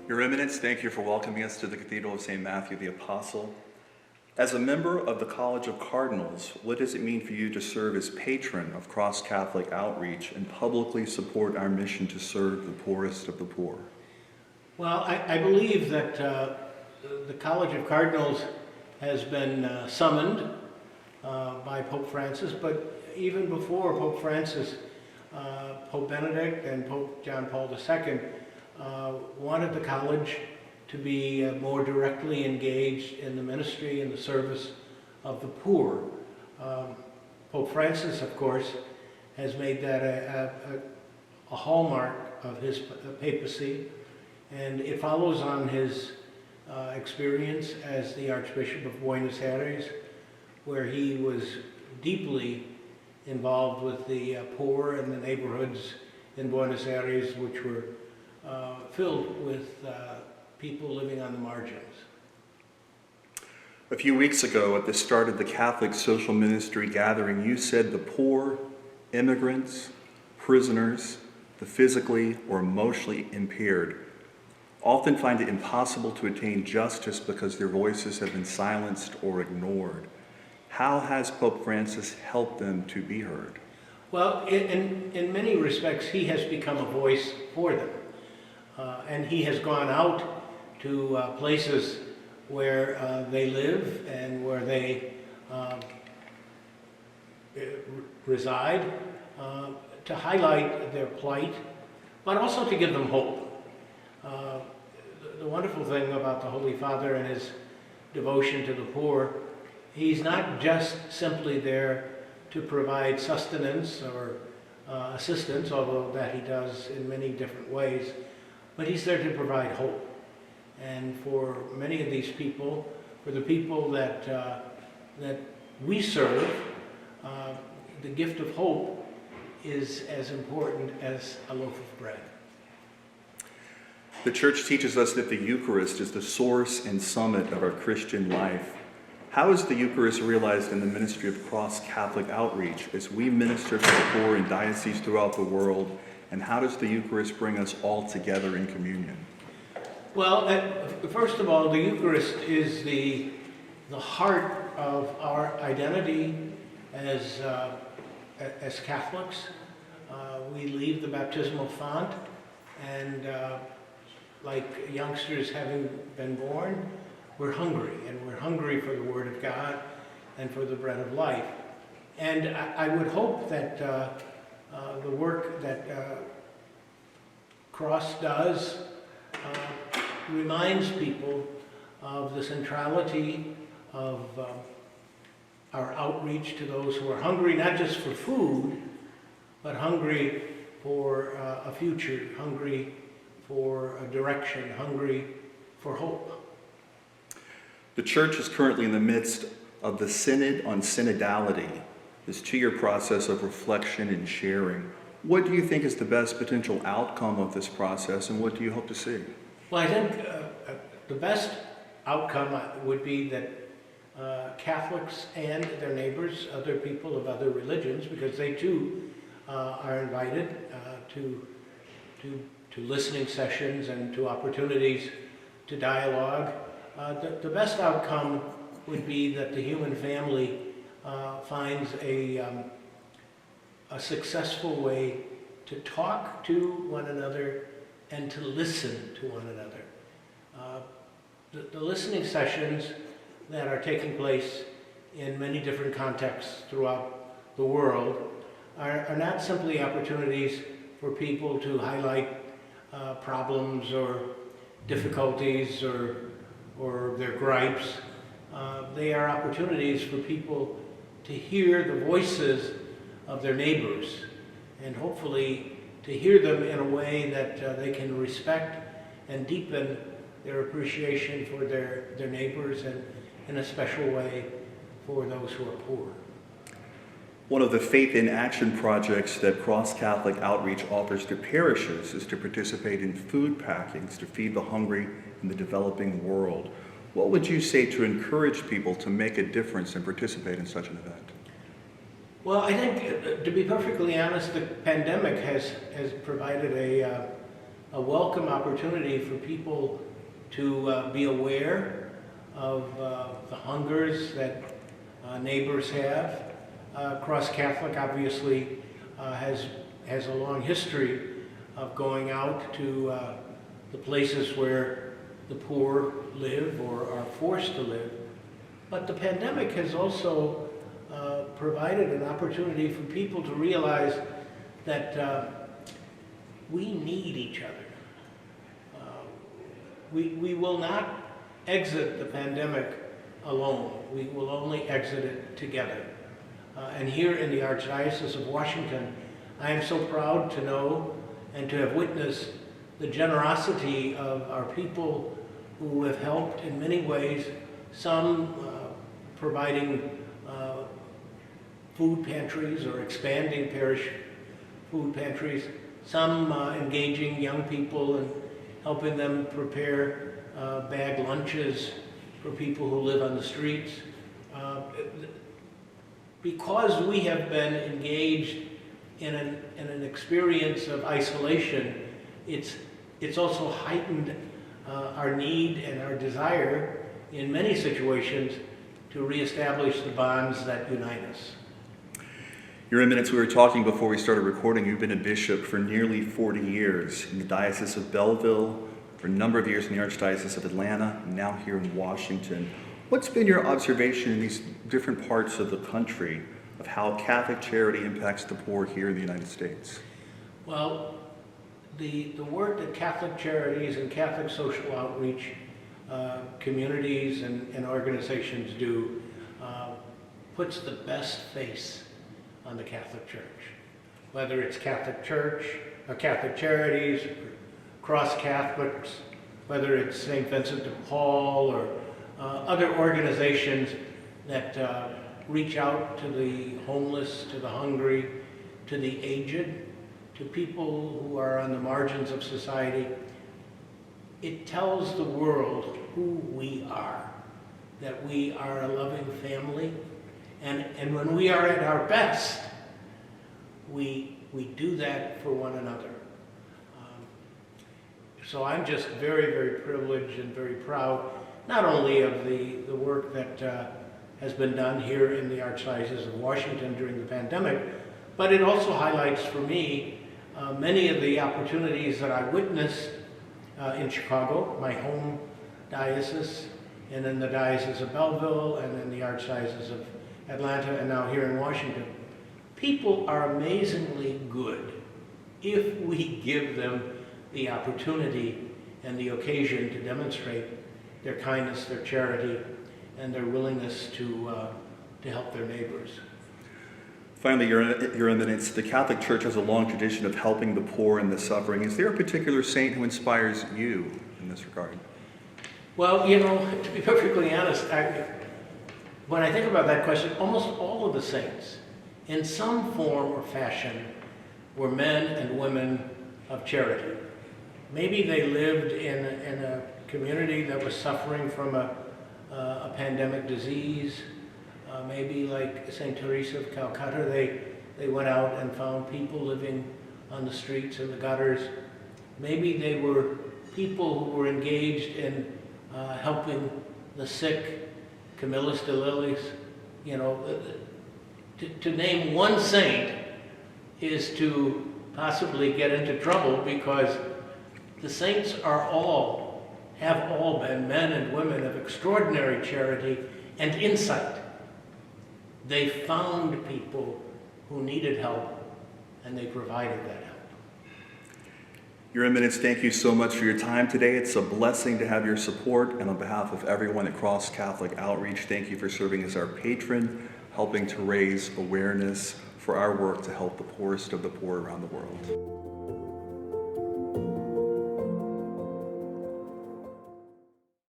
Your Eminence, thank you for welcoming us to the Cathedral of St. Matthew the Apostle. As a member of the College of Cardinals, what does it mean for you to serve as patron of cross-Catholic outreach and publicly support our mission to serve the poorest of the poor? Well, I believe that the College of Cardinals has been summoned by Pope Francis, but even before Pope Francis, Pope Benedict and Pope John Paul II wanted the college to be more directly engaged in the ministry and the service of the poor. Pope Francis, of course, has made that a hallmark of his papacy, and it follows on his experience as the Archbishop of Buenos Aires, where he was deeply involved with the poor and the neighborhoods in Buenos Aires, which were filled with people living on the margins. A few weeks ago, at the start of the Catholic Social Ministry gathering, you said the poor, immigrants, prisoners, the physically or emotionally impaired often find it impossible to attain justice because their voices have been silenced or ignored. How has Pope Francis helped them to be heard? Well, in many respects, he has become a voice for them. And he has gone out to places where they live and where they reside to highlight their plight, but also to give them hope. The wonderful thing about the Holy Father and his devotion to the poor, he's not just simply there to provide sustenance or assistance, although that he does in many different ways, but he's there to provide hope. And for many of these people, for the people that we serve, the gift of hope is as important as a loaf of bread. The Church teaches us that the Eucharist is the source and summit of our Christian life. How is the Eucharist realized in the ministry of cross-Catholic outreach as we minister to the poor in dioceses throughout the world, and how does the Eucharist bring us all together in communion? Well, first of all, the Eucharist is the heart of our identity as Catholics. We leave the baptismal font, and like youngsters having been born, we're hungry, and we're hungry for the Word of God and for the bread of life. And I would hope that the work that Cross does reminds people of the centrality of our outreach to those who are hungry, not just for food, but hungry for a future, hungry for a direction, hungry for hope. The Church is currently in the midst of the Synod on Synodality, this 2-year process of reflection and sharing. What do you think is the best potential outcome of this process, and what do you hope to see? Well, I think the best outcome would be that Catholics and their neighbors, other people of other religions, because they too are invited to listening sessions and to opportunities to dialogue. The best outcome would be that the human family finds a successful way to talk to one another and to listen to one another. The listening sessions that are taking place in many different contexts throughout the world are not simply opportunities for people to highlight problems or difficulties or their gripes. They are opportunities for people to hear the voices of their neighbors, and hopefully to hear them in a way that they can respect and deepen their appreciation for their neighbors, and in a special way for those who are poor. One of the Faith in Action projects that Cross-Catholic Outreach offers to parishes is to participate in food packings to feed the hungry in the developing world. What would you say to encourage people to make a difference and participate in such an event? Well, I think, to be perfectly honest, the pandemic has provided a welcome opportunity for people to be aware of the hungers that neighbors have. Cross Catholic obviously has a long history of going out to the places where the poor live or are forced to live. But the pandemic has also provided an opportunity for people to realize that we need each other. We will not exit the pandemic alone. We will only exit it together. And here in the Archdiocese of Washington, I am so proud to know and to have witnessed the generosity of our people who have helped in many ways, some providing food pantries or expanding parish food pantries, some engaging young people and helping them prepare bag lunches for people who live on the streets. Because we have been engaged in an experience of isolation, it's also heightened our need and our desire in many situations to reestablish the bonds that unite us. Your Eminence, we were talking before we started recording. You've been a bishop for nearly 40 years in the Diocese of Belleville, for a number of years in the Archdiocese of Atlanta, and now here in Washington. What's been your observation in these different parts of the country of how Catholic charity impacts the poor here in the United States? Well, the work that Catholic charities and Catholic social outreach communities and organizations do puts the best face on the Catholic Church. Whether it's Catholic Church, or Catholic Charities, or Cross Catholics, whether it's St. Vincent de Paul or other organizations that reach out to the homeless, to the hungry, to the aged, to people who are on the margins of society. It tells the world who we are, that we are a loving family, and when we are at our best, we do that for one another. So I'm just very, very privileged and very proud, not only of the work that has been done here in the Archdiocese of Washington during the pandemic, but it also highlights for me many of the opportunities that I witnessed in Chicago, my home diocese, and in the Diocese of Belleville, and in the Archdiocese of Atlanta, and now here in Washington. People are amazingly good if we give them the opportunity and the occasion to demonstrate their kindness, their charity, and their willingness to help their neighbors. Finally, Your Eminence, the Catholic Church has a long tradition of helping the poor and the suffering. Is there a particular saint who inspires you in this regard? Well, you know, to be perfectly honest, when I think about that question, almost all of the saints, in some form or fashion, were men and women of charity. Maybe they lived in a community that was suffering from a pandemic disease. Maybe like St. Teresa of Calcutta, they went out and found people living on the streets and the gutters. Maybe they were people who were engaged in helping the sick, Camillus de Lillis. You know, to name one saint is to possibly get into trouble, because the saints have all been men and women of extraordinary charity and insight. They found people who needed help, and they provided that help. Your Eminence, thank you so much for your time today. It's a blessing to have your support, and on behalf of everyone at Cross Catholic Outreach, thank you for serving as our patron, helping to raise awareness for our work to help the poorest of the poor around the world.